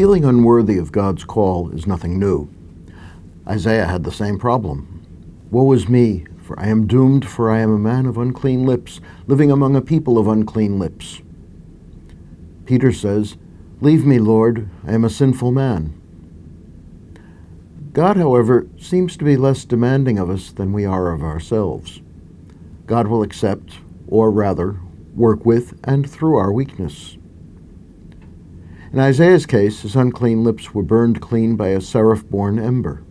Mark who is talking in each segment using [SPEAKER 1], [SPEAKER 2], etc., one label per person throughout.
[SPEAKER 1] Feeling unworthy of God's call is nothing new. Isaiah had the same problem. Woe is me, for I am doomed, for I am a man of unclean lips, living among a people of unclean lips. Peter says, Leave me, Lord, I am a sinful man. God, however, seems to be less demanding of us than we are of ourselves. God will accept, or rather, work with and through our weakness. In Isaiah's case, his unclean lips were burned clean by a seraph-born ember.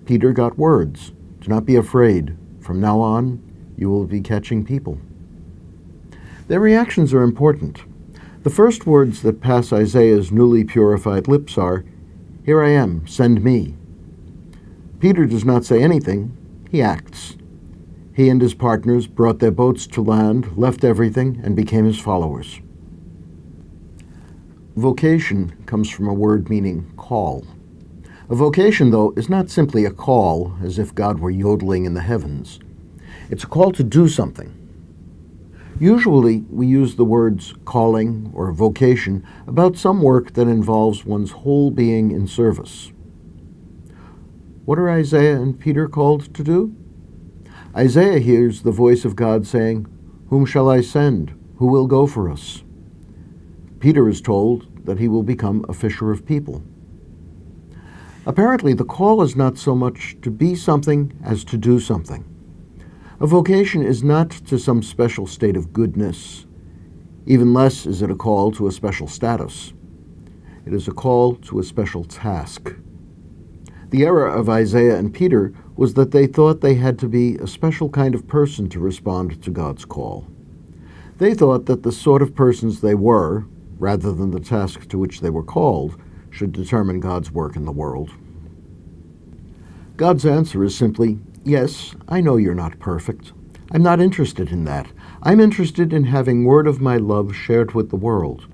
[SPEAKER 1] Peter got words. Do not be afraid. From now on, you will be catching people. Their reactions are important. The first words that pass Isaiah's newly purified lips are, Here I am, send me. Peter does not say anything, he acts. He and his partners brought their boats to land, left everything, and became his followers. Vocation comes from a word meaning call. A vocation, though, is not simply a call, as if God were yodeling in the heavens. It's a call to do something. Usually, we use the words calling or vocation about some work that involves one's whole being in service. What are Isaiah and Peter called to do? Isaiah hears the voice of God saying, Whom shall I send? Who will go for us? Peter is told that he will become a fisher of people. Apparently, the call is not so much to be something as to do something. A vocation is not to some special state of goodness. Even less is it a call to a special status. It is a call to a special task. The error of Isaiah and Peter was that they thought they had to be a special kind of person to respond to God's call. They thought that the sort of persons they were, rather than the task to which they were called, should determine God's work in the world. God's answer is simply, Yes, I know you're not perfect. I'm not interested in that. I'm interested in having word of my love shared with the world.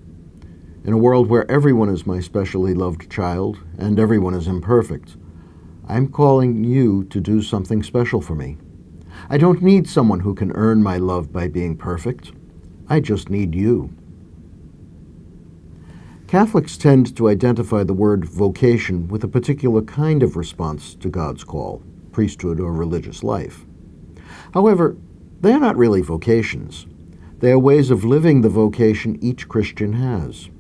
[SPEAKER 1] In a world where everyone is my specially loved child, and everyone is imperfect, I'm calling you to do something special for me. I don't need someone who can earn my love by being perfect. I just need you. Catholics tend to identify the word vocation with a particular kind of response to God's call, priesthood or religious life. However, they are not really vocations. They are ways of living the vocation each Christian has.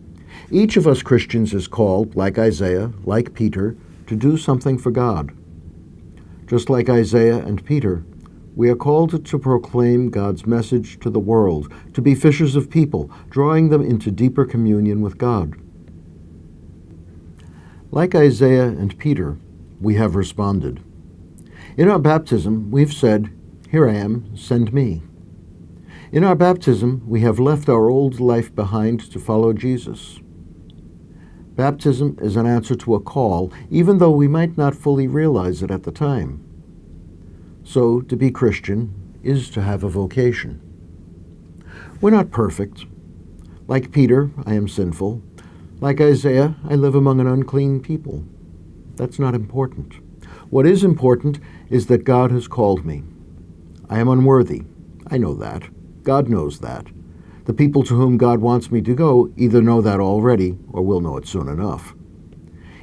[SPEAKER 1] Each of us Christians is called, like Isaiah, like Peter, to do something for God. Just like Isaiah and Peter, we are called to proclaim God's message to the world, to be fishers of people, drawing them into deeper communion with God. Like Isaiah and Peter, we have responded. In our baptism, we've said, Here I am, send me. In our baptism, we have left our old life behind to follow Jesus. Baptism is an answer to a call, even though we might not fully realize it at the time. So, to be Christian is to have a vocation. We're not perfect. Like Peter, I am sinful. Like Isaiah, I live among an unclean people. That's not important. What is important is that God has called me. I am unworthy. I know that. God knows that. The people to whom God wants me to go either know that already or will know it soon enough.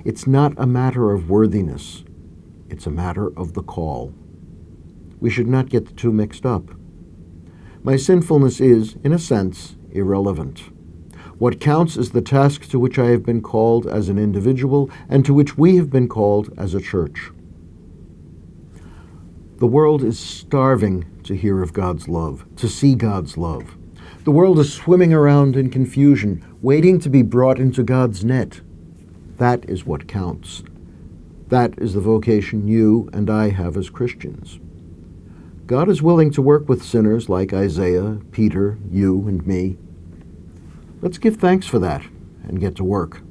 [SPEAKER 1] It's not a matter of worthiness. It's a matter of the call. We should not get the two mixed up. My sinfulness is, in a sense, irrelevant. What counts is the task to which I have been called as an individual and to which we have been called as a church. The world is starving to hear of God's love, to see God's love. The world is swimming around in confusion, waiting to be brought into God's net. That is what counts. That is the vocation you and I have as Christians. God is willing to work with sinners like Isaiah, Peter, you, and me. Let's give thanks for that and get to work.